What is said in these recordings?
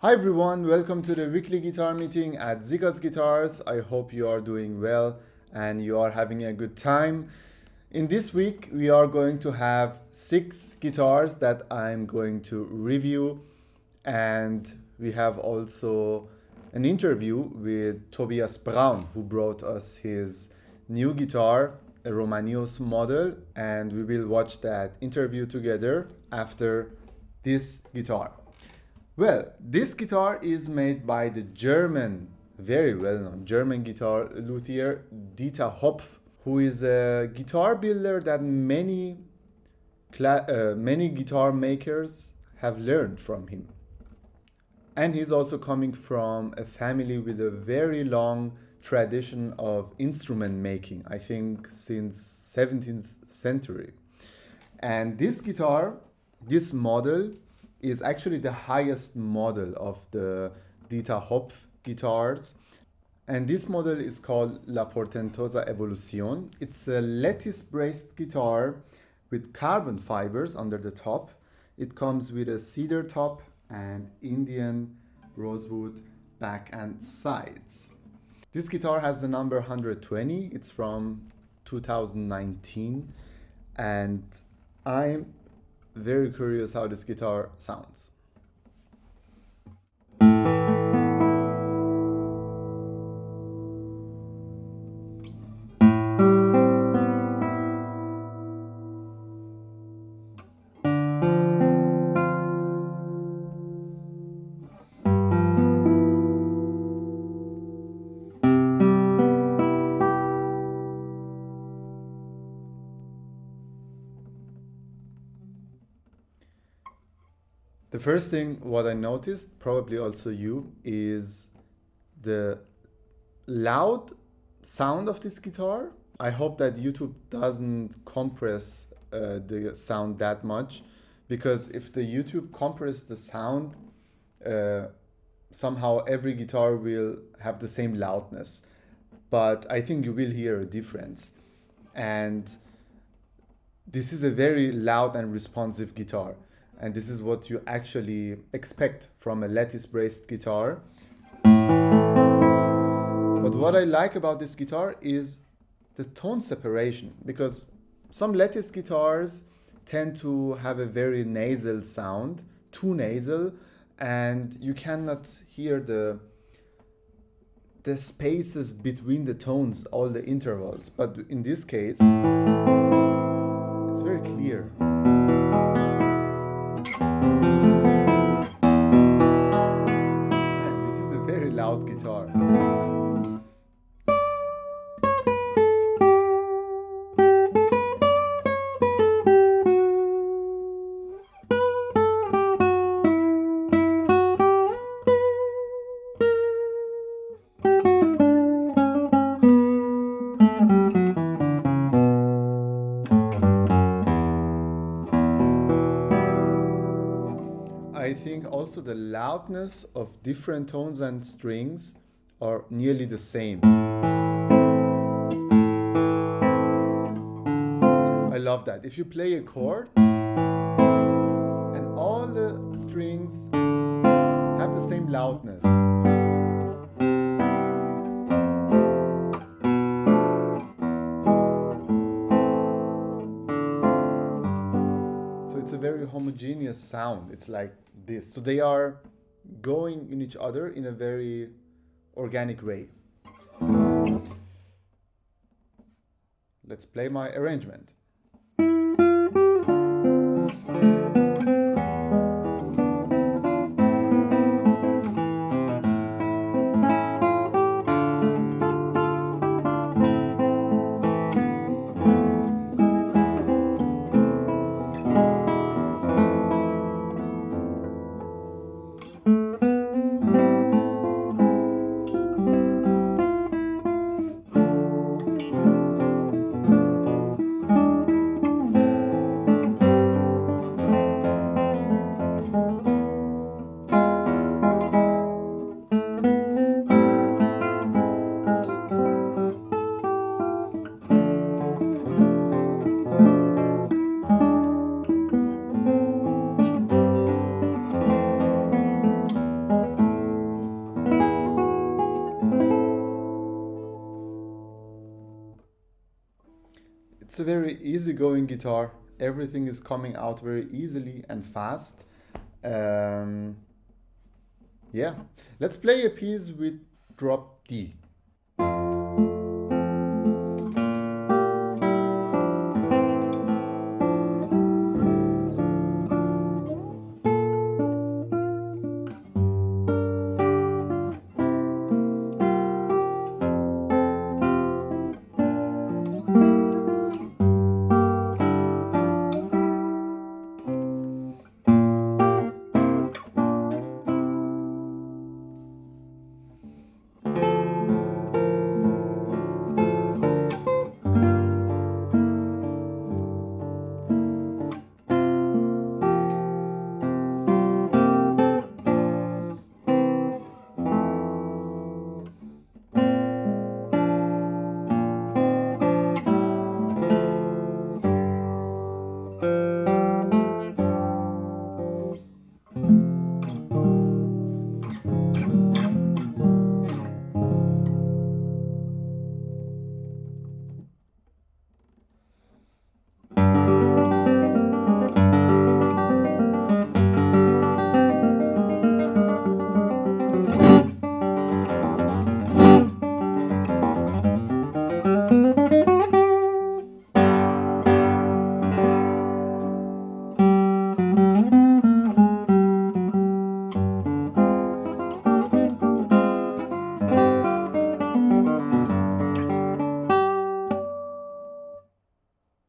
Hi everyone, welcome to the weekly guitar meeting at Siccas Guitars. I hope you are doing well and you are having a good time. In this week, we are going to have 6 guitars that I'm going to review, and we have also an interview with Tobias Braun, who brought us his new guitar, a Romanillos model, and we will watch that interview together after this guitar. Well, this guitar is made by the German, very well-known German guitar luthier Dieter Hopf, who is a guitar builder that many guitar makers have learned from him. And he's also coming from a family with a very long tradition of instrument making, I think since 17th century. And this guitar, this model, is actually the highest model of the Dieter Hopf guitars. And this model is called La Portentosa Evolucion. It's a lattice braced guitar with carbon fibers under the top. It comes with a cedar top and Indian rosewood back and sides. This guitar has the number 120. It's from 2019, and I'm very curious how this guitar sounds. The first thing what I noticed, probably also you, is the loud sound of this guitar. I hope that YouTube doesn't compress the sound that much, because if the YouTube compress the sound, somehow every guitar will have the same loudness. But I think you will hear a difference. And this is a very loud and responsive guitar. And this is what you actually expect from a lattice braced guitar. But what I like about this guitar is the tone separation, because some lattice guitars tend to have a very nasal sound, too nasal, and you cannot hear the spaces between the tones, all the intervals. But in this case, it's very clear. And this is a very loud guitar. I think also the loudness of different tones and strings are nearly the same. I love that. If you play a chord and all the strings have the same loudness, so it's a very homogeneous sound. It's like this. So they are going in each other in a very organic way. Let's play my arrangement. It's a very easygoing guitar. Everything is coming out very easily and fast. Um, yeah, let's play a piece with drop D.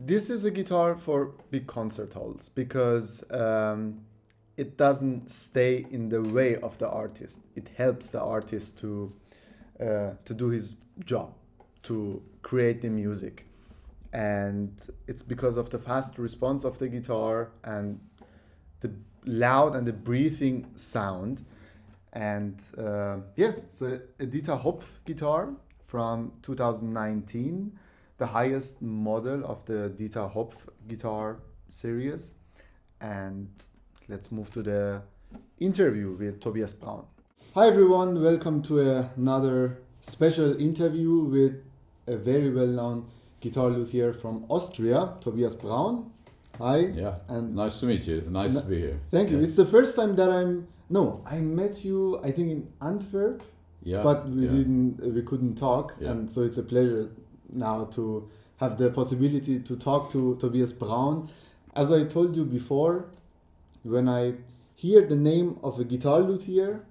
This is a guitar for big concert halls because it doesn't stay in the way of the artist. It helps the artist to do his job, to create the music. And it's because of the fast response of the guitar and the loud and the breathing sound. And it's a Dieter Hopf guitar from 2019, the highest model of the Dieter Hopf guitar series. And let's move to the interview with Tobias Braun. Hi everyone, welcome to another special interview with a very well-known guitar luthier from Austria, Tobias Braun. Hi. Yeah, and nice to meet you. Nice to be here. Thank you. Yeah. It's the first time that I met you, I think in Antwerp, but we couldn't talk. Yeah. And so it's a pleasure now to have the possibility to talk to Tobias Braun. As I told you before, when I hear the name of a guitar luthier,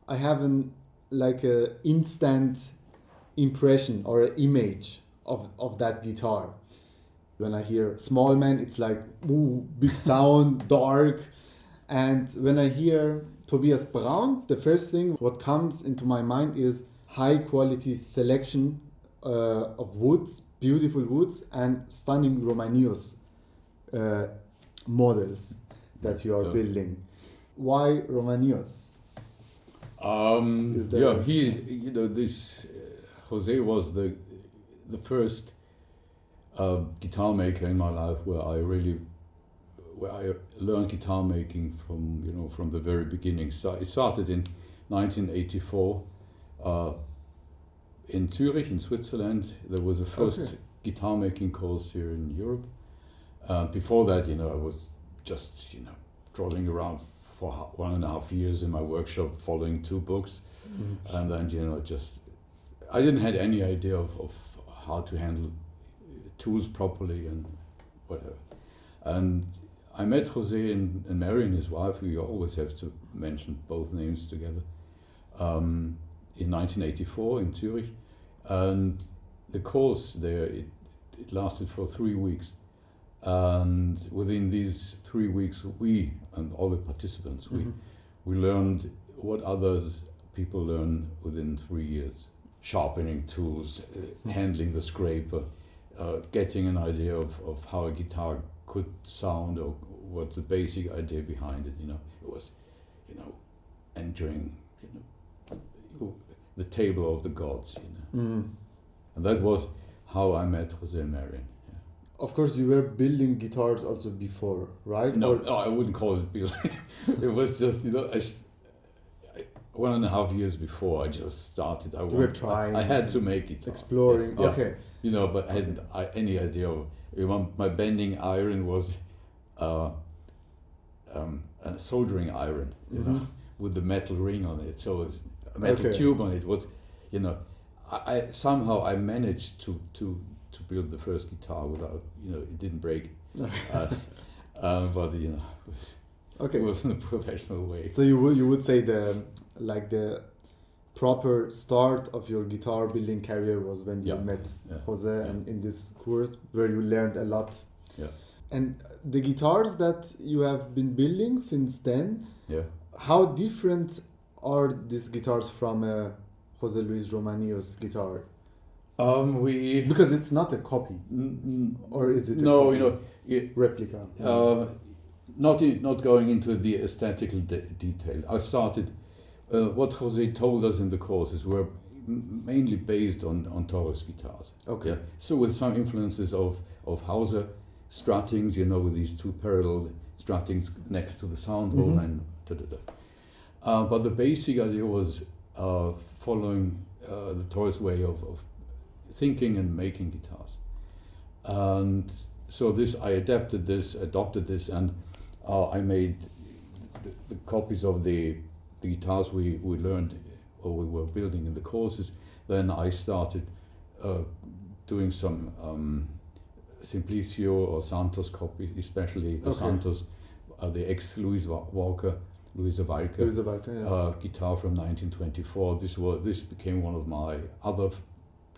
I have an instant impression or an image of that guitar. When I hear small man, it's like, ooh, big sound, dark. And when I hear Tobias Braun, the first thing what comes into my mind is high quality selection of woods, beautiful woods, and stunning Romanillos models that you are building. Why Romanillos? This Jose was the first guitar maker in my life where I learned guitar making from the very beginning. So it started in 1984 in Zurich, in Switzerland. There was a first guitar making course here in Europe. Before that, I was just trotting around for 1.5 years in my workshop, following 2 books, and then I didn't have any idea of how to handle tools properly and whatever. And I met Jose and Marion, his wife. We always have to mention both names together. In 1984 in Zurich, and the course there it lasted for 3 weeks. And within these 3 weeks, we and all the participants, we learned what people learn within 3 years: sharpening tools, handling the scraper, getting an idea of how a guitar could sound, or what's the basic idea behind it. It was, entering, the table of the gods. And that was how I met Jose and Marion. Of course, you were building guitars also before, right? No, I wouldn't call it building. It was just, 1.5 years before I just started. You were trying. I had to make it. Exploring. Yeah. Okay. You know, but I hadn't any idea of. My bending iron was a soldering iron, you know, with the metal ring on it. So it's a metal tube on it. Was, you know, I somehow I managed to build the first guitar without, you know, it didn't break. But you know, it was in a professional way. So you would say the proper start of your guitar building career was when you met Jose and in this course where you learned a lot. Yeah. And the guitars that you have been building since then, how different are these guitars from a Jose Luis Romanillos guitar? Because it's not a copy, or is it? No, copy? You know, replica. Not going into the aesthetical detail. I started. What Jose told us in the courses were mainly based on Torres guitars. Okay. Yeah? So with some influences of Hauser struttings, you know, with these two parallel struttings next to the sound hole and but the basic idea was following the Torres way of thinking and making guitars. And so I adopted this, and I made the copies of the guitars we learned or we were building in the courses. Then I started doing some Simplicio or Santos copy, especially the Santos, the ex-Luisa Walker guitar from 1924. This became one of my other,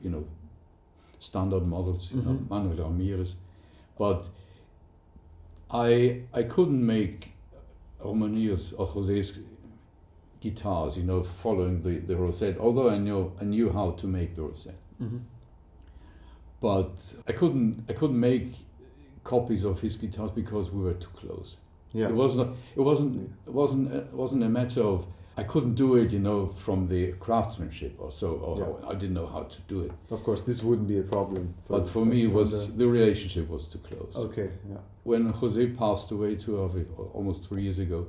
you know, standard models, you know, Manuel Ramirez. But I couldn't make Romanillos or Jose's guitars, you know, following the rosette, although I knew how to make the rosette. But I couldn't make copies of his guitars because we were too close. Yeah. It wasn't a matter of I couldn't do it, you know, from the craftsmanship or so, or I didn't know how to do it. Of course, this wouldn't be a problem. But for me, the relationship was too close. Okay, yeah. When Jose passed away almost 3 years ago,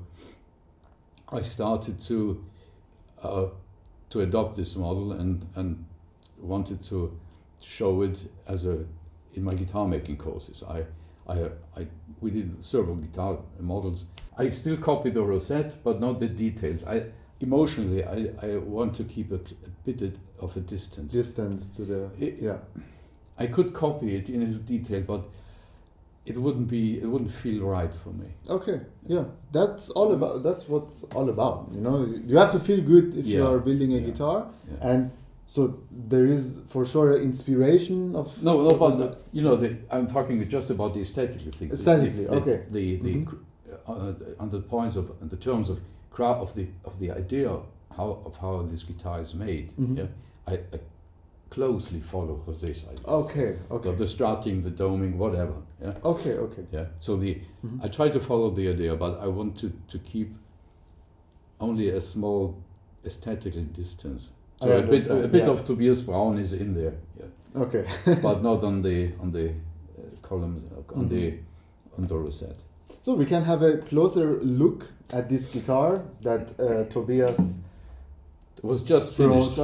I started to adopt this model and wanted to show it in my guitar making courses. We did several guitar models. I still copy the rosette, but not the details. Emotionally, I want to keep a bit of a distance. Distance to the I could copy it in detail, but it wouldn't feel right for me. Okay, yeah, that's what's all about. You know, you have to feel good if you are building a guitar, and so there is for sure inspiration of. No, but you know, I'm talking just about the aesthetic things. Aesthetically, okay. On the points of, in the terms of the idea of how this guitar is made. Yeah, I closely follow Jose's idea. Okay. So the strutting, the doming, whatever. Yeah. Okay. Yeah. So I try to follow the idea, but I want to keep only a small aesthetical distance. So a bit of Tobias Braun is in there. Yeah. Okay. But not on the columns on the rosette. So we can have a closer look at this guitar that Tobias. It was just finished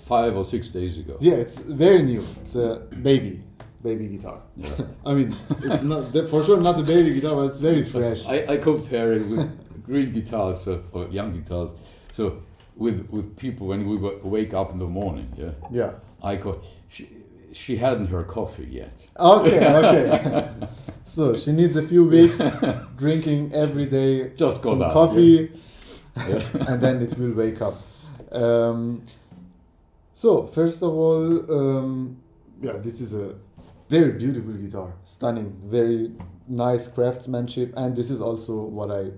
5 or 6 days ago. Yeah, it's very new. It's a baby guitar. Yeah. I mean, it's not for sure not a baby guitar, but it's very fresh. I compare it with green guitars or young guitars. So with people when we wake up in the morning, she hadn't her coffee yet. Okay. So she needs a few weeks drinking every day just some coffee, and then it will wake up. So first of all, this is a very beautiful guitar, stunning, very nice craftsmanship, and this is also what I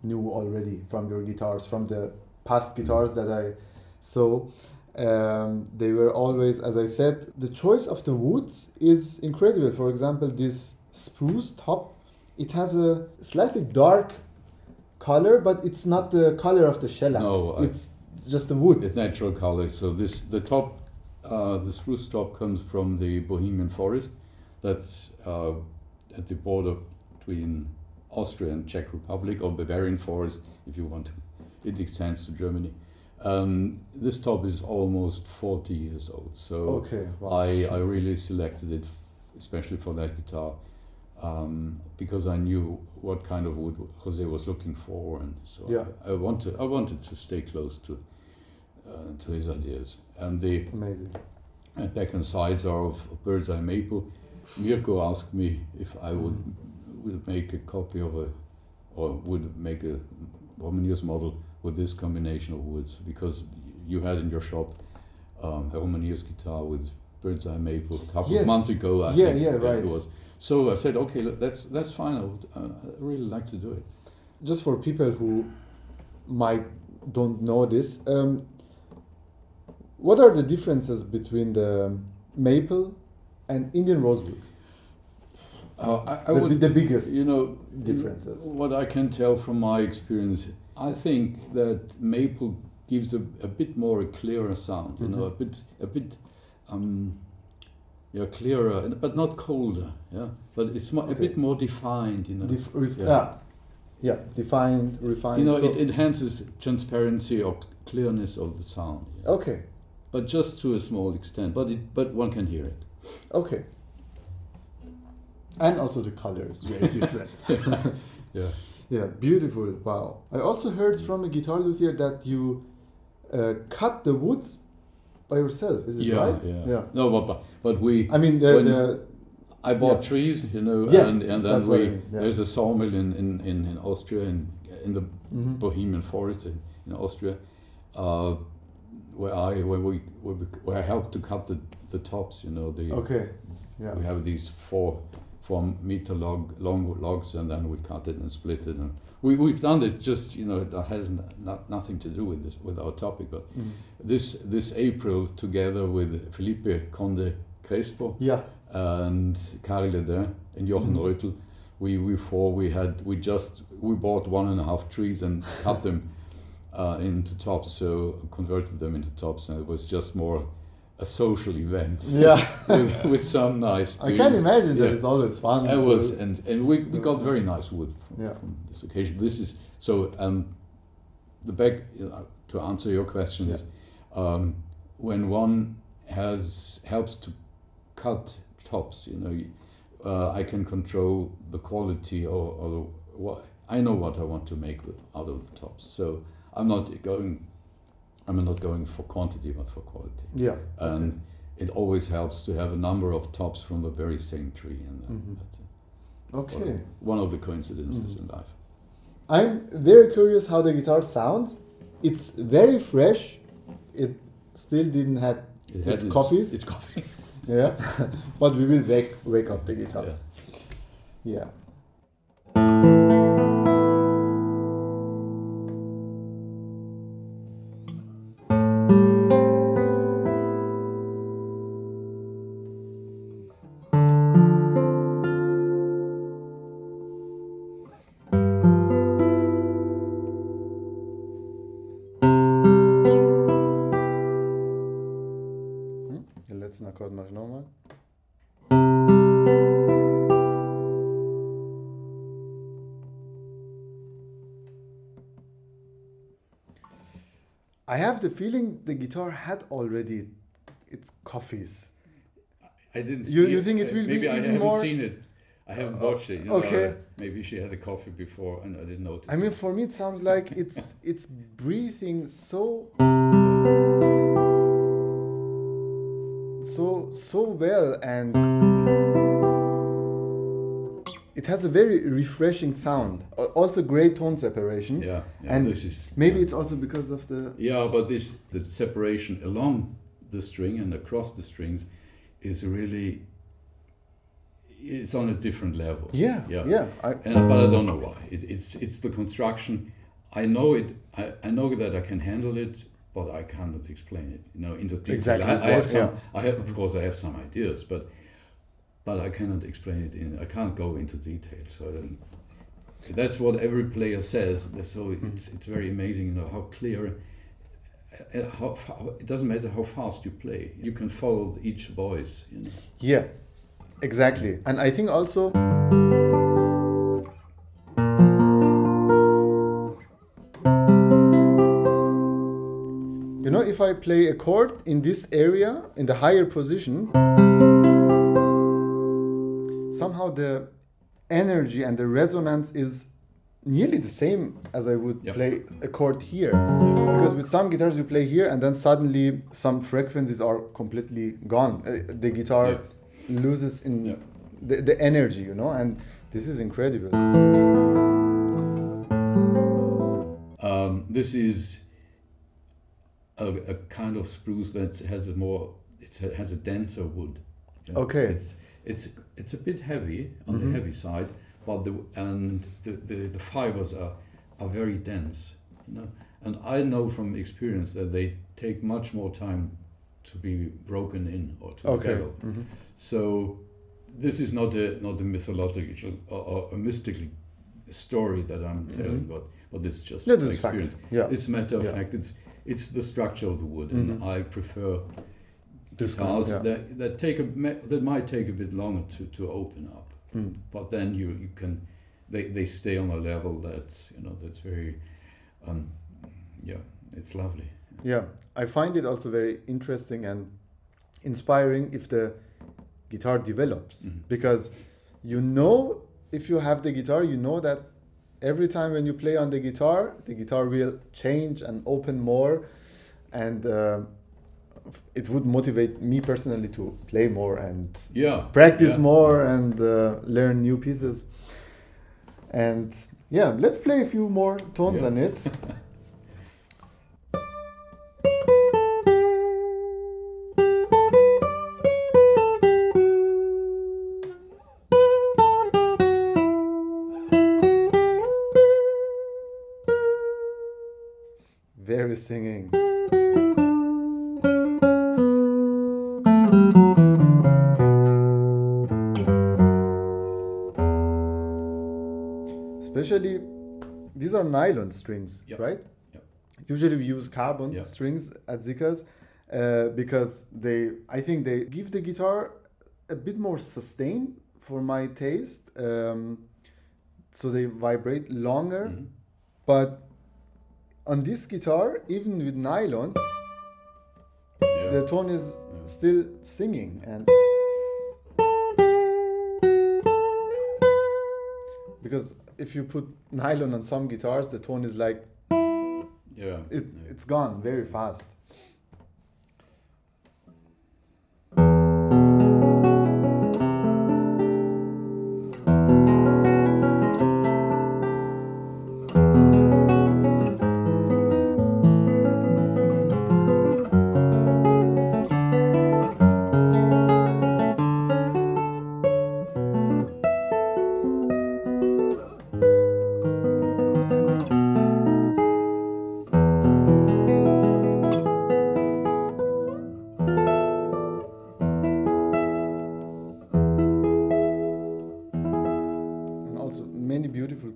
knew already from your guitars, from the past guitars that I saw. They were always, as I said, the choice of the woods is incredible. For example, this spruce top, it has a slightly dark color, but it's not the color of the shellac. No, it's just the wood. It's natural color. So the top, the spruce top comes from the Bohemian forest. That's at the border between Austria and Czech Republic, or Bavarian forest, if you want to. It extends to Germany. This top is almost 40 years old, so Okay. Wow. I really selected it especially for that guitar because I knew what kind of wood Jose was looking for, and so Yeah. I wanted to stay close to his ideas. And the Amazing. back and sides are of bird's eye maple. Mirko asked me if I would make a copy of would make a Romanillos model with this combination of woods, because you had in your shop a Romanillos guitar with bird's eye maple a couple of months ago. I think right. It was. So I said, okay, that's fine. I really like to do it. Just for people who don't know this, what are the differences between the maple and Indian rosewood? The biggest differences. What I can tell from my experience, I think that maple gives a bit more a clearer sound. You know, a bit clearer, but not colder. Yeah, but it's a bit more defined. You know, defined, refined. You know, it enhances transparency or clearness of the sound. You know? Okay. But just to a small extent. But one can hear it. Okay. And also the color is very different. Yeah. Yeah, beautiful. Wow. I also heard from a guitar luthier that you cut the woods by yourself. Is it right? Yeah. No, but we. I mean, I bought trees, you know, and then there's a sawmill in Austria, in the Bohemian forest in Austria, where I helped to cut the tops, you know. We have these 4 meter long logs, and then we cut it and split it, and we've done it. Just, you know, it has nothing to do with our topic, but this April, together with Felipe Conde Crespo and Karl Ledin and Jochen Reutel, we bought 1.5 trees and cut them into tops, so converted them into tops, and it was just more a social event. with some nice beers. I can imagine that it's always fun. It was, and we got very nice wood from this occasion. This is so the back, to answer your question, is when one helps to cut tops, you know, I can control the quality or what I know what I want to make out of the tops. So I'm not going for quantity, but for quality. Yeah. And it always helps to have a number of tops from the very same tree, and that's one of the coincidences in life. I'm very curious how the guitar sounds. It's very fresh. It still didn't have its coffees. It's coffee. Yeah, but we will wake up the guitar. Yeah. Den letzten Akkord mache ich nochmal. I have the feeling the guitar had already its coffees. I didn't see you it. think it will maybe be I even haven't more? seen it. I haven't watched it. You know, maybe she had a coffee before and I didn't notice. I mean, for me it sounds like it's breathing so well, and it has a very refreshing sound. Also great tone separation. Yeah, and this is, maybe it's also because of the... Yeah, but the separation along the string and across the strings is really... It's on a different level. Yeah. But I don't know why. It's the construction. I know it. I know that I can handle it, but I cannot explain it. You know, into detail. Exactly. I have of course, I have some ideas, but I cannot explain it. I can't go into detail. So that's what every player says. So it's very amazing. You know how clear. How it doesn't matter how fast you play. You can follow each voice. You know. Yeah. Exactly. And I think also if I play a chord in this area, in the higher position, somehow the energy and the resonance is nearly the same as I would play a chord here. Because with some guitars you play here and then suddenly some frequencies are completely gone. The guitar loses in the energy, and this is incredible. This is a kind of spruce that has has a denser wood. Okay. It's a bit heavy on the heavy side, but the fibers are very dense. And I know from experience that they take much more time to be broken in or to develop. So this is not a mythological or a mystical story that I'm telling, but it's just experience. It's matter of fact. It's the structure of the wood, and I prefer guitars that might take a bit longer to open up, but then you can they stay on a level that's that's very it's lovely. Yeah, I find it also very interesting and inspiring if the guitar develops, because if you have the guitar, that every time when you play on the guitar will change and open more, and it would motivate me personally to play more and practice more and learn new pieces. And let's play a few more tones on it. Very singing. Especially, these are nylon strings, right? Yep. Usually we use carbon strings at Siccas because I think they give the guitar a bit more sustain for my taste. So they vibrate longer, but on this guitar, even with nylon, the tone is still singing, and because if you put nylon on some guitars, the tone is like it's gone very fast.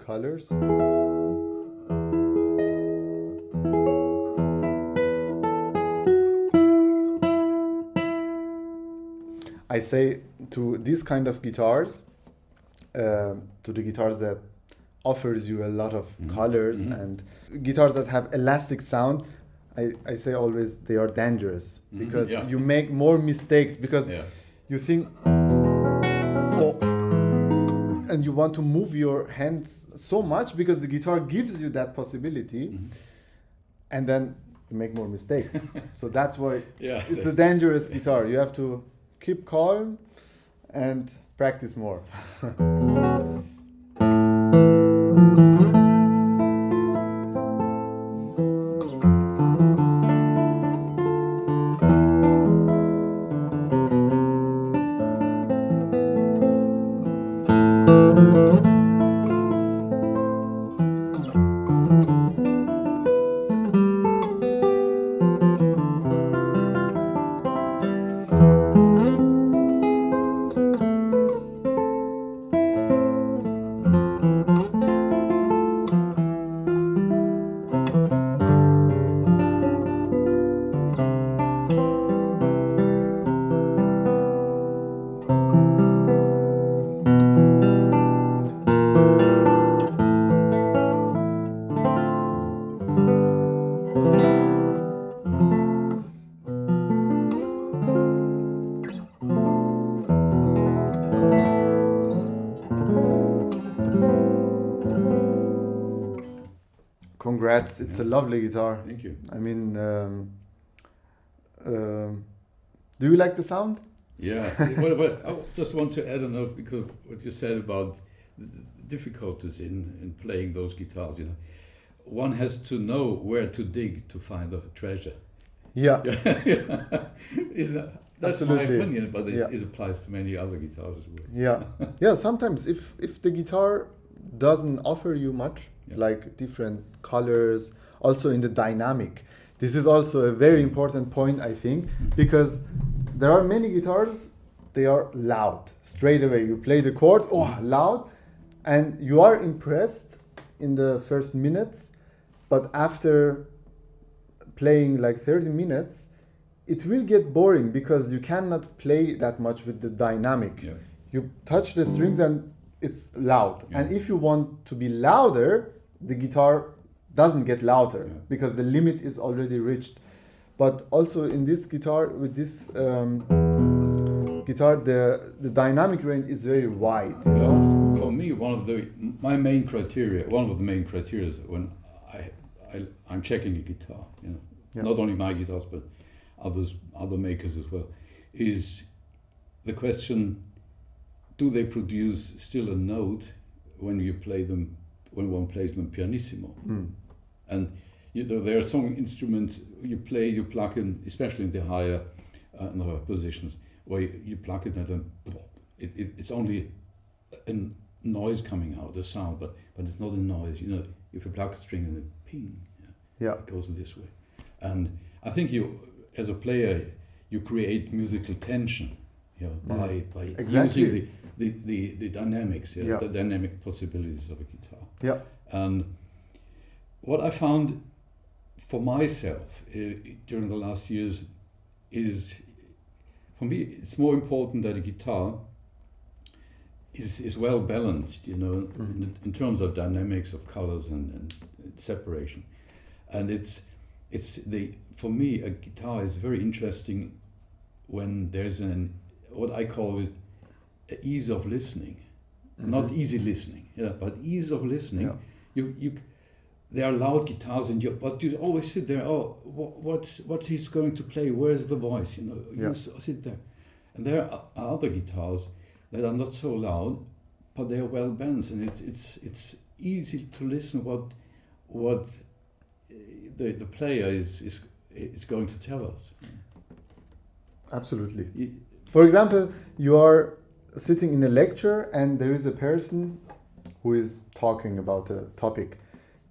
Colors. I say to these kind of guitars, to the guitars that offers you a lot of colors and guitars that have elastic sound, I say always they are dangerous because you make more mistakes because you think, and you want to move your hands so much because the guitar gives you that possibility, and then you make more mistakes. So that's why it's a dangerous guitar. You have to keep calm and practice more. Yeah, it's a lovely guitar. Thank you. I mean, do you like the sound? Yeah. Well, I just want to add a note because what you said about the difficulties in playing those guitars. One has to know where to dig to find the treasure. Yeah. That's Absolutely. my opinion, but it applies to many other guitars as well. Yeah. Sometimes if the guitar doesn't offer you much, like different colors, also in the dynamic. This is also a very important point, I think, because there are many guitars, they are loud. Straight away, you play the chord, loud, and you are impressed in the first minutes, but after playing like 30 minutes, it will get boring because you cannot play that much with the dynamic. Yeah. You touch the strings and it's loud. Yeah. And if you want to be louder, the guitar doesn't get louder because the limit is already reached. But also in this guitar, with this guitar, the dynamic range is very wide. For me, one of the main criteria is when I'm checking a guitar, not only my guitars but other makers as well, is the question: do they produce still a note when you play them, when one plays them pianissimo? And there are some instruments you plug in, especially in the higher positions, where you plug it and it's only a noise coming out, a sound, but it's not a noise. If you plug a string and then ping, it goes this way. And I think you, as a player, you create musical tension, by using the dynamics, the dynamic possibilities of a guitar. Yeah. And what I found for myself during the last years is, for me, it's more important that a guitar is well balanced, in terms of dynamics of colors and separation. And for me, a guitar is very interesting when there's what I call it, ease of listening. Not easy listening, but ease of listening. There are loud guitars, but you always sit there. Oh, what's he's going to play? Where's the voice? You sit there, and there are other guitars that are not so loud, but they are well balanced, and it's easy to listen what the player is going to tell us. Absolutely. For example, you are sitting in a lecture and there is a person who is talking about a topic.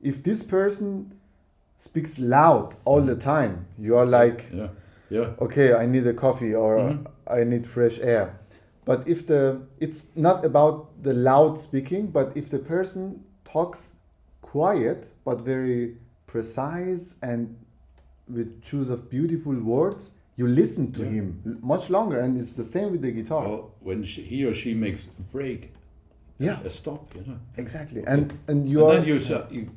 If this person speaks loud all the time, you are like, okay, I need a coffee or I need fresh air. But if it's not about the loud speaking, but if the person talks quiet but very precise and with choose of beautiful words, you listen to him much longer, and it's the same with the guitar. Well, when he or she makes a break, a stop, Exactly, okay. and then you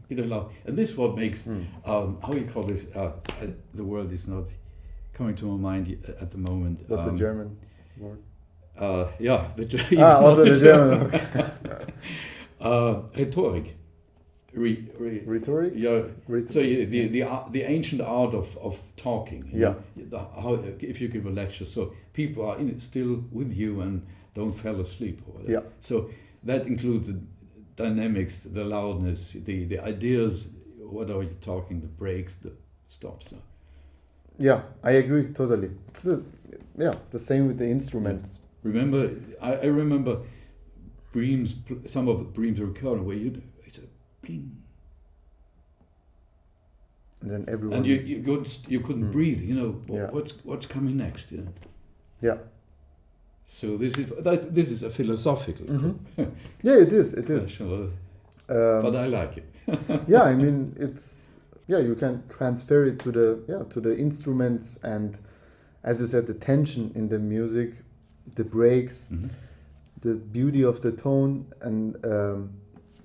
get loud, and this is what makes how you call this? The word is not coming to my mind at the moment. What's a German word? The German. Okay. Rhetoric. Rhetoric? Yeah. So the ancient art of talking. How if you give a lecture, so people are in it still with you and don't fall asleep or whatever. So that includes the dynamics, the loudness, the ideas. What are you talking? The breaks, the stops. Yeah, I agree totally. It's the same with the instruments. Remember, I remember Bream's, some of the Bream's recording where it's a ping. And then everyone. And you couldn't breathe. What's coming next? Yeah. So this is a philosophical. Yeah, it is. It is. But I like it. Yeah, I mean it's you can transfer it to the instruments, and as you said, the tension in the music, the breaks, the beauty of the tone, and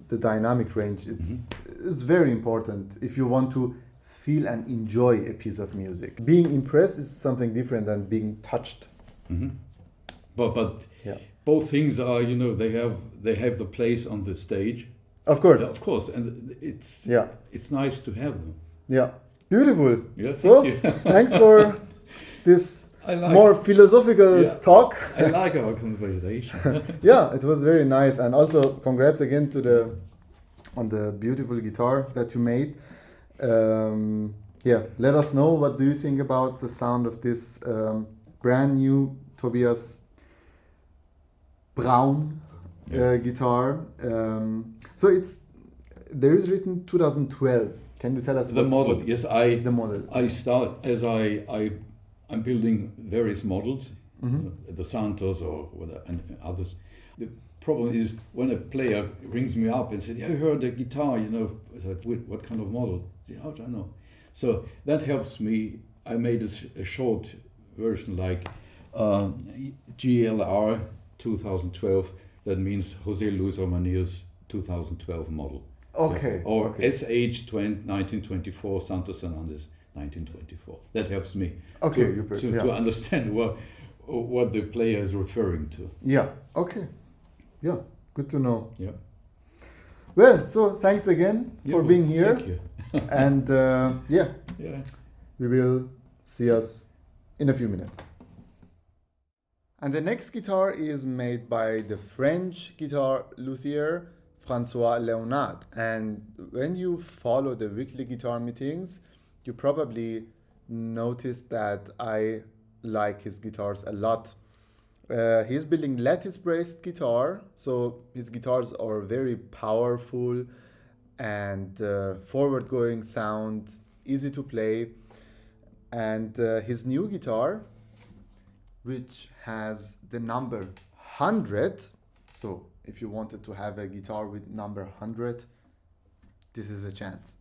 the dynamic range. It's very important if you want to feel and enjoy a piece of music. Being impressed is something different than being touched. But both things are, they have the place on the stage, Of course. Of course, and Yeah. it's nice to have them. Yeah. Beautiful. Yeah, So, thank you. thanks for this more philosophical talk. I like our conversation. Yeah, it was very nice, and also congrats again on the beautiful guitar that you made. Yeah, let us know what do you think about the sound of this brand new Tobias Braun guitar. So there is written 2012. Can you tell us the model? Yes, the model. I start as I'm building various models, the Santos or whatever, and others. The problem is when a player rings me up and said, "I heard the guitar, you know." I said, "What kind of model?" I said, "How do I know?" So that helps me. I made a short version like GLR 2012. That means Jose Luis Romanillos 2012 model. Okay. Or okay. SH 1924 Santos Hernandez 1924. That helps me to understand what the player is referring to. Yeah. Okay. Yeah. Good to know. Yeah. Well, so thanks again for being here. Thank you. And we will see us in a few minutes. And the next guitar is made by the French guitar luthier Francois Leonard. And when you follow the weekly guitar meetings, you probably noticed that I like his guitars a lot. He's building lattice braced guitar, so his guitars are very powerful and forward going sound, easy to play. And his new guitar, which has the number 100, so if you wanted to have a guitar with number 100, this is a chance.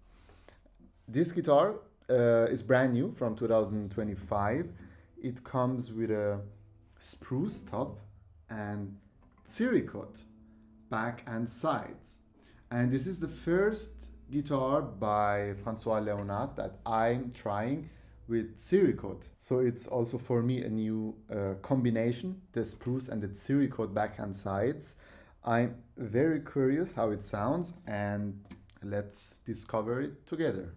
This guitar is brand new from 2025. It comes with a spruce top and Siricot back and sides. And this is the first guitar by Francois Leonard that I'm trying with Siricot. So it's also for me a new combination, the spruce and the Siricot backhand sides. I'm very curious how it sounds, and let's discover it together.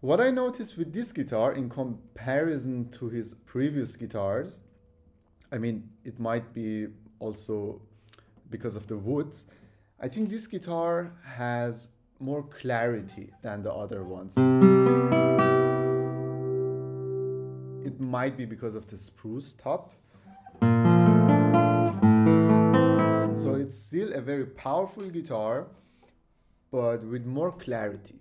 What I noticed with this guitar in comparison to his previous guitars, I mean, it might be also because of the woods, I think this guitar has more clarity than the other ones. It might be because of the spruce top. So it's still a very powerful guitar, but with more clarity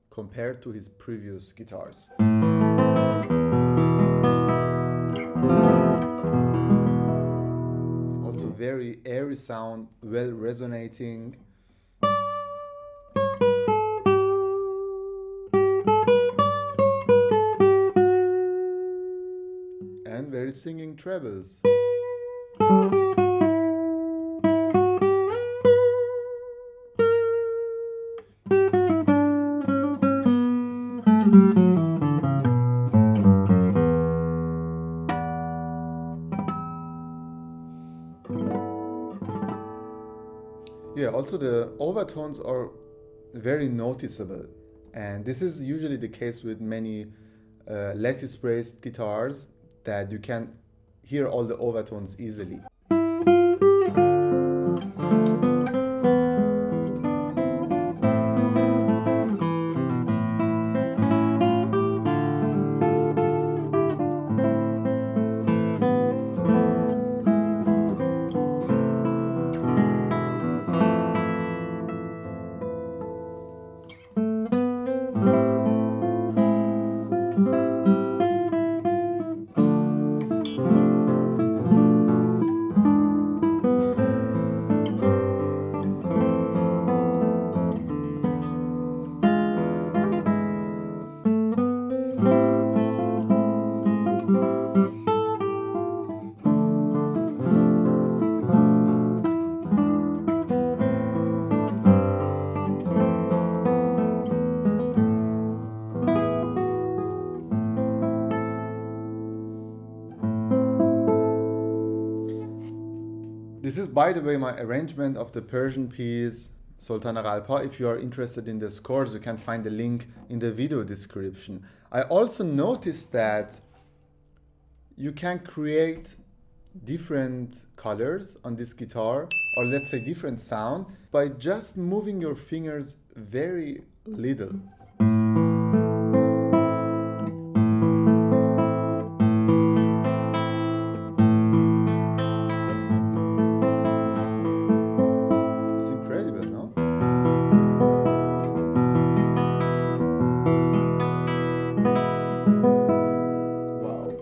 compared to his previous guitars. Also very airy sound, well resonating. And very singing trebles. Yeah, also the overtones are very noticeable, and this is usually the case with many lattice braced guitars, that you can hear all the overtones easily. This is, by the way, my arrangement of the Persian piece Sultan Alpa. If you are interested in the scores, you can find the link in the video description. I also noticed that you can create different colors on this guitar, or let's say different sound, by just moving your fingers very little. It's incredible, no? Wow.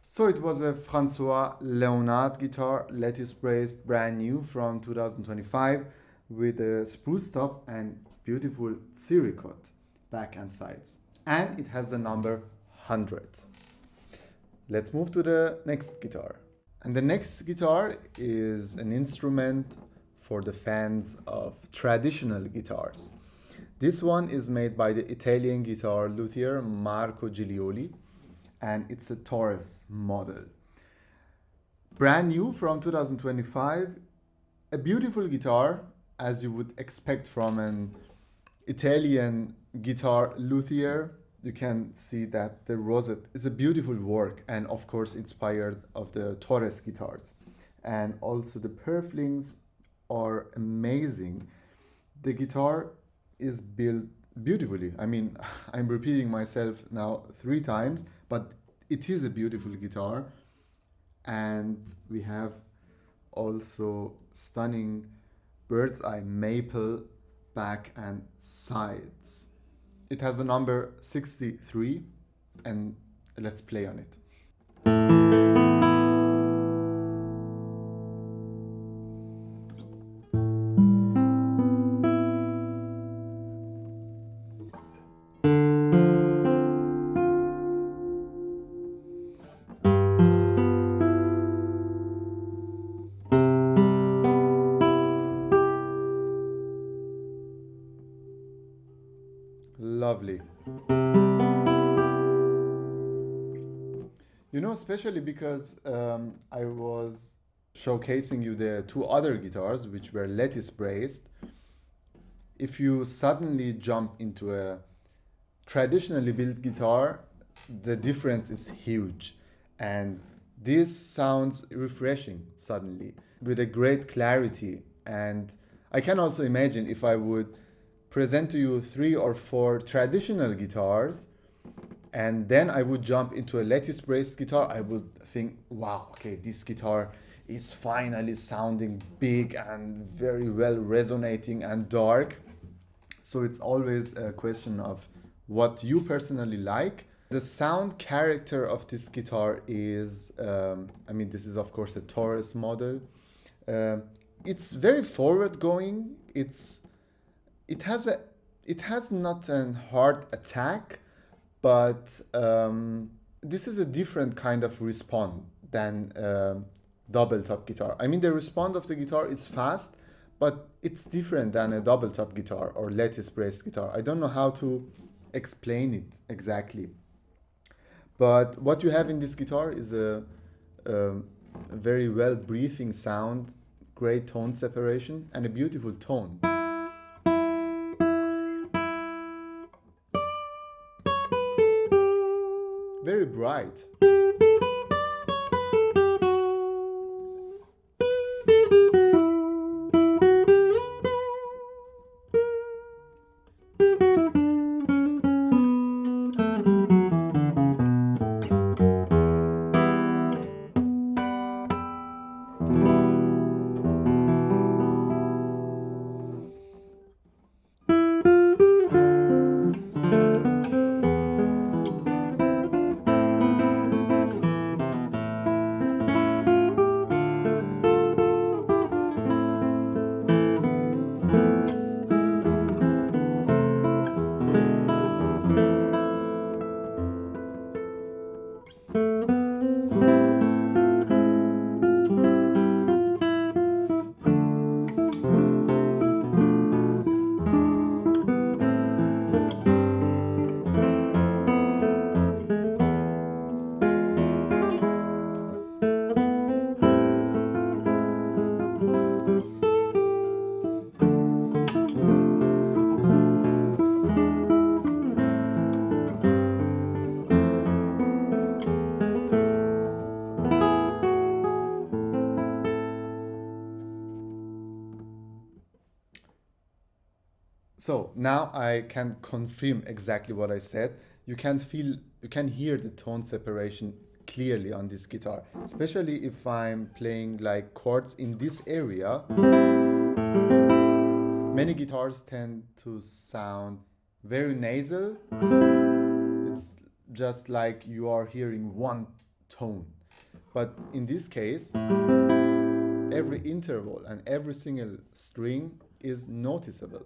So it was a Francois Leonard guitar, lattice braced, brand new from 2025, with a spruce top and beautiful Siricot back and sides. And it has the number 100. Let's move to the next guitar. And the next guitar is an instrument for the fans of traditional guitars. This one is made by the Italian guitar luthier Marco Gilioli, and it's a Torres model. Brand new from 2025, a beautiful guitar, as you would expect from an Italian guitar luthier. You can see that the rosette is a beautiful work, and of course inspired of the Torres guitars. And also the purflings are amazing. The guitar is built beautifully. I mean, I'm repeating myself now 3 times, but it is a beautiful guitar. And we have also stunning bird's eye maple back and sides. It has the number 63, and let's play on it. Lovely. You know, especially because I was showcasing you the 2 other guitars, which were lattice braced. If you suddenly jump into a traditionally built guitar, the difference is huge. And this sounds refreshing suddenly with a great clarity. And I can also imagine if I would present to you 3 or 4 traditional guitars, and then I would jump into a lattice braced guitar, I would think, wow, okay, this guitar is finally sounding big and very well resonating and dark. So it's always a question of what you personally like. The sound character of this guitar is, this is of course a Torres model. It's very forward going. It has a it has not an hard attack, but this is a different kind of response than double top guitar. I mean, the response of the guitar is fast, but it's different than a double top guitar or lattice brace guitar. I don't know how to explain it exactly. But what you have in this guitar is a very well breathing sound, great tone separation, and a beautiful tone. Very bright. So now I can confirm exactly what I said. You can hear the tone separation clearly on this guitar, especially if I'm playing like chords in this area. Many guitars tend to sound very nasal. It's just like you are hearing one tone. But in this case, every interval and every single string is noticeable.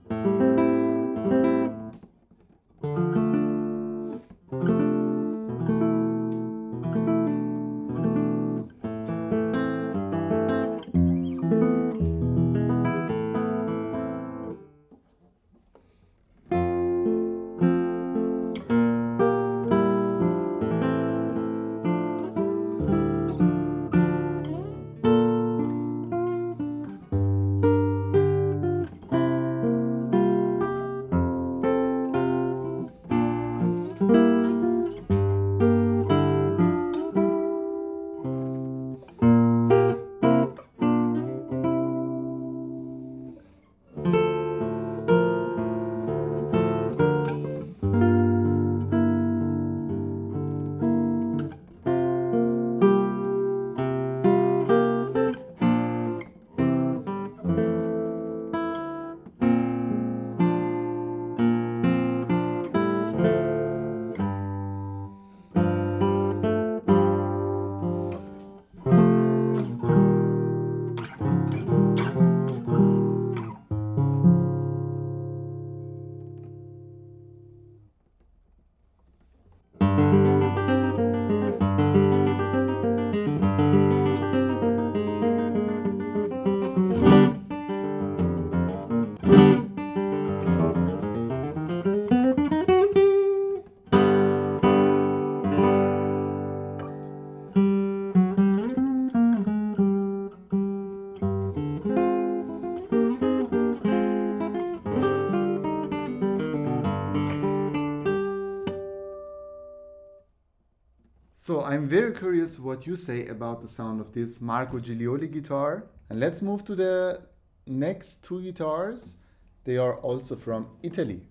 So I'm very curious what you say about the sound of this Marco Gilioli guitar. And let's move to the next two guitars. They are also from Italy.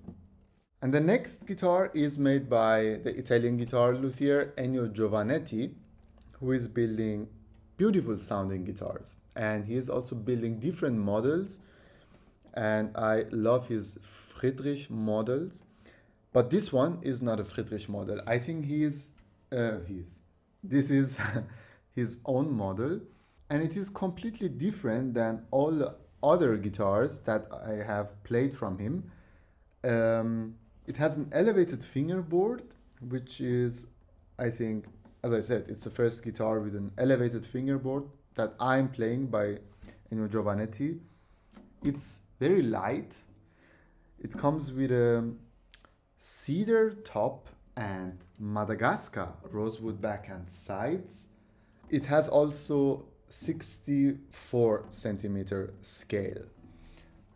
And the next guitar is made by the Italian guitar luthier Ennio Giovanetti, who is building beautiful sounding guitars. And he is also building different models. And I love his Friedrich models. But this one is not a Friedrich model. I think this is his own model. And it is completely different than all other guitars that I have played from him. It has an elevated fingerboard, which is, I think, as I said, it's the first guitar with an elevated fingerboard that I'm playing by Ennio Giovanetti. It's very light. It comes with a cedar top and Madagascar rosewood back and sides. It has also 64 centimeter scale,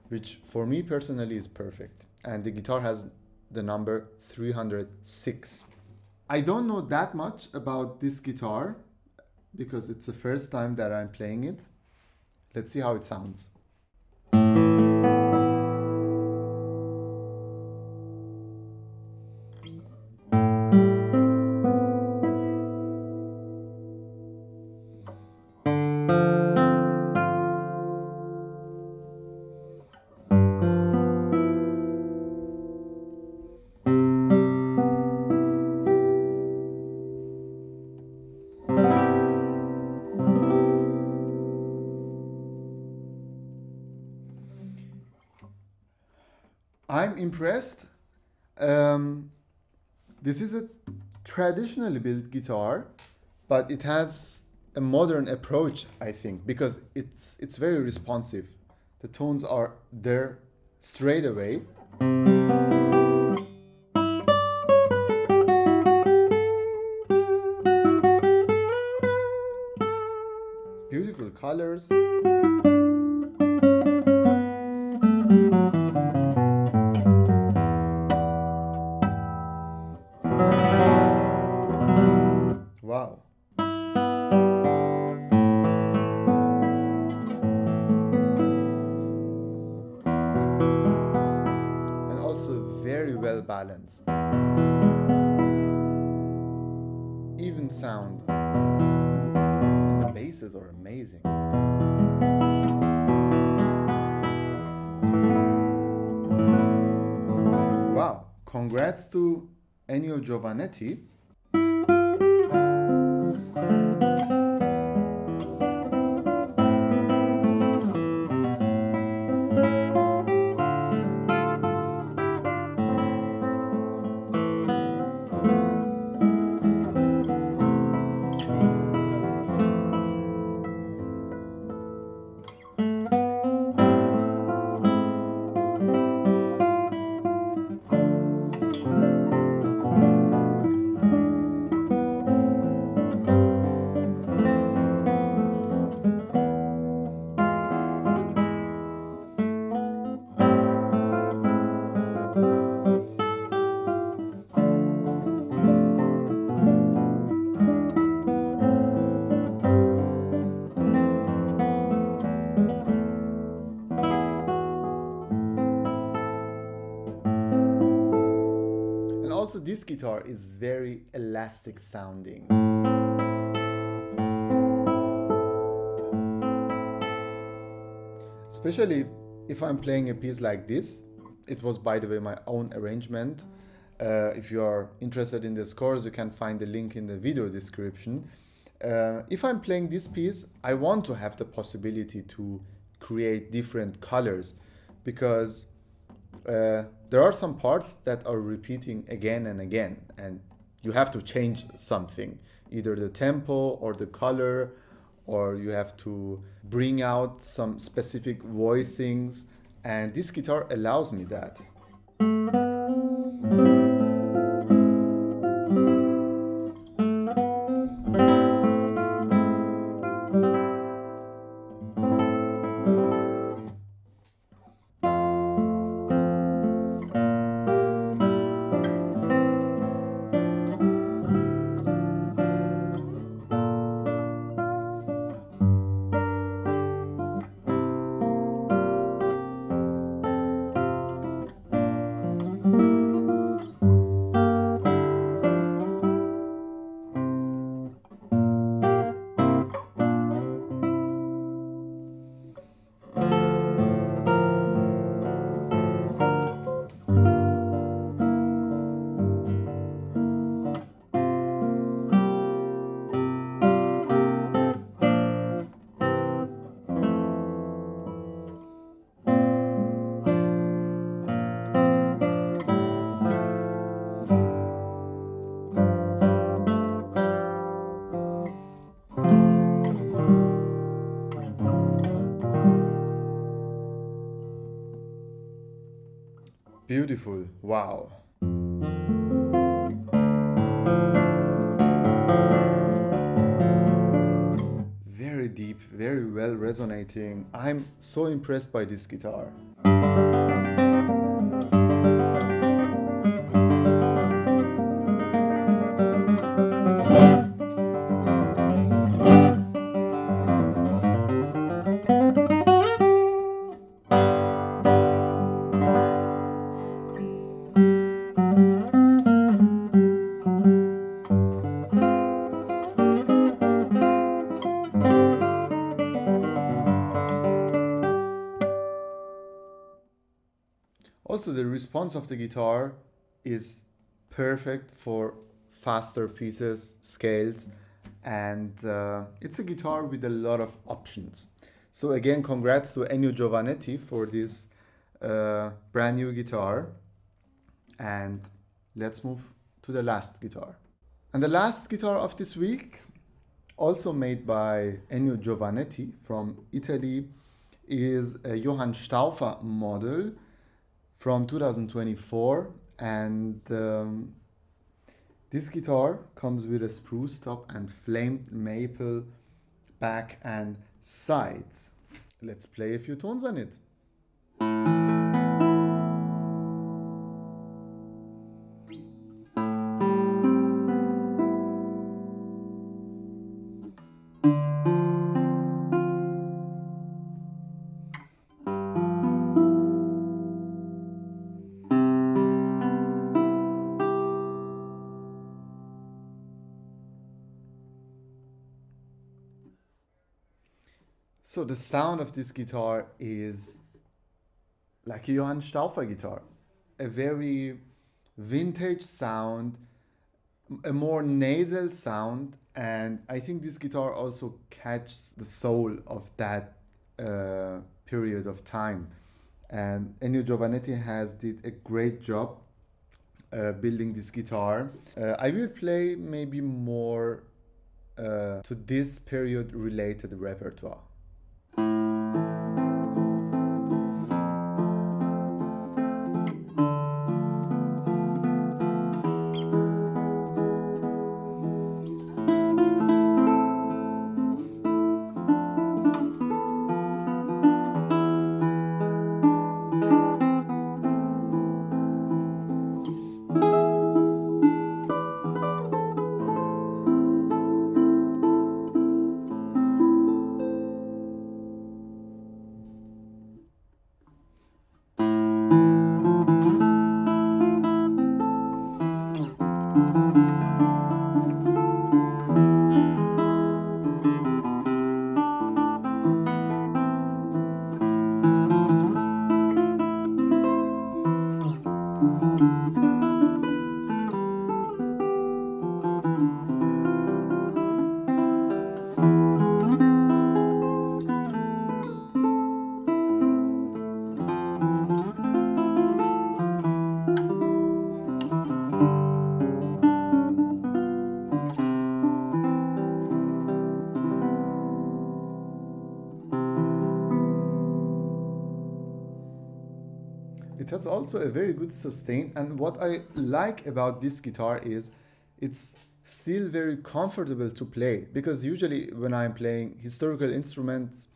which for me personally is perfect. And the guitar has the number 306. I don't know that much about this guitar because it's the first time that I'm playing it. Let's see how it sounds. I'm impressed. Um, this is a traditionally built guitar, but it has a modern approach, I think, because it's very responsive. The tones are there straight away. Beautiful colors. Wow. And also very well balanced. Even sound. And the basses are amazing. Wow. Congrats to Ennio Giovanetti. Also, this guitar is very elastic sounding. Especially if I'm playing a piece like this. It was, by the way, my own arrangement. If you are interested in the scores, you can find the link in the video description. If I'm playing this piece, I want to have the possibility to create different colors because there are some parts that are repeating again and again, and you have to change something, either the tempo or the color, or you have to bring out some specific voicings, and this guitar allows me that. Beautiful. Wow. Very deep, very well resonating. I'm so impressed by this guitar. Also, the response of the guitar is perfect for faster pieces, scales, and it's a guitar with a lot of options. So again, congrats to Ennio Giovanetti for this brand new guitar. And let's move to the last guitar. And the last guitar of this week, also made by Ennio Giovanetti from Italy, is a Johann Stauffer model from 2024. And this guitar comes with a spruce top and flamed maple back and sides. Let's play a few tones on it. So the sound of this guitar is like a Johann Stauffer guitar, a very vintage sound, a more nasal sound, and I think this guitar also catches the soul of that period of time. And Ennio Giovanetti has did a great job building this guitar. I will play maybe more to this period related repertoire. It has also a very good sustain, and what I like about this guitar is it's still very comfortable to play, because usually when I'm playing historical instruments,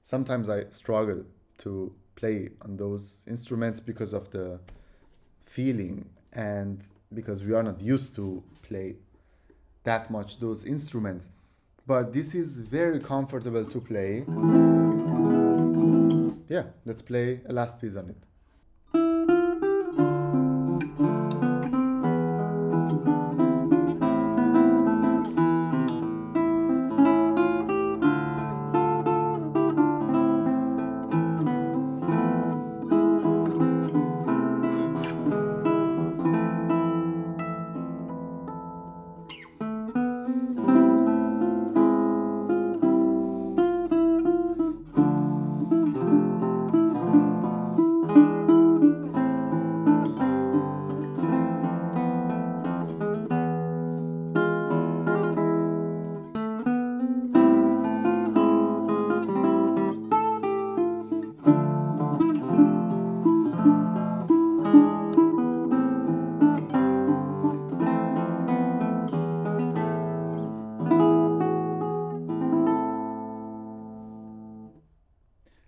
sometimes I struggle to play on those instruments because of the feeling and because we are not used to play that much those instruments. But this is very comfortable to play. Yeah, let's play a last piece on it.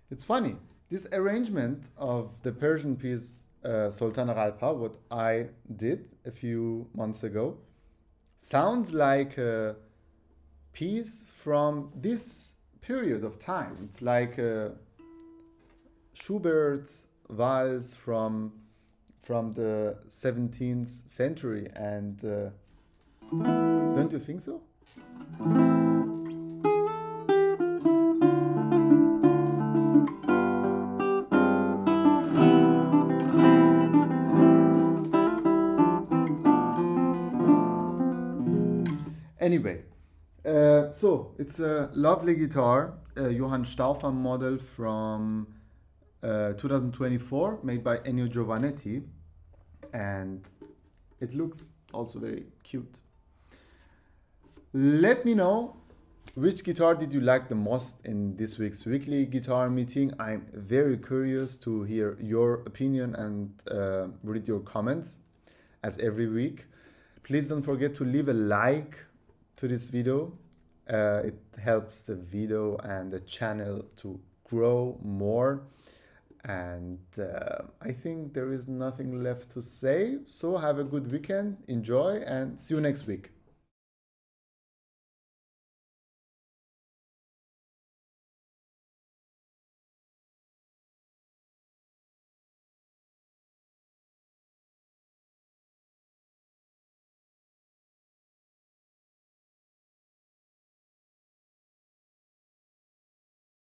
It's funny. This arrangement of the Persian piece Sultan Alpa, what I did a few months ago, sounds like a piece from this period of time. It's like a Schubert valse from the 17th century, and don't you think so? Anyway, so it's a lovely guitar, a Johann Stauffer model from 2024, made by Ennio Giovanetti, and it looks also very cute. Let me know which guitar did you like the most in this week's weekly guitar meeting. I'm very curious to hear your opinion and read your comments as every week. Please don't forget to leave a like to this video. It helps the video and the channel to grow more. And I think there is nothing left to say. So have a good weekend, enjoy, and see you next week.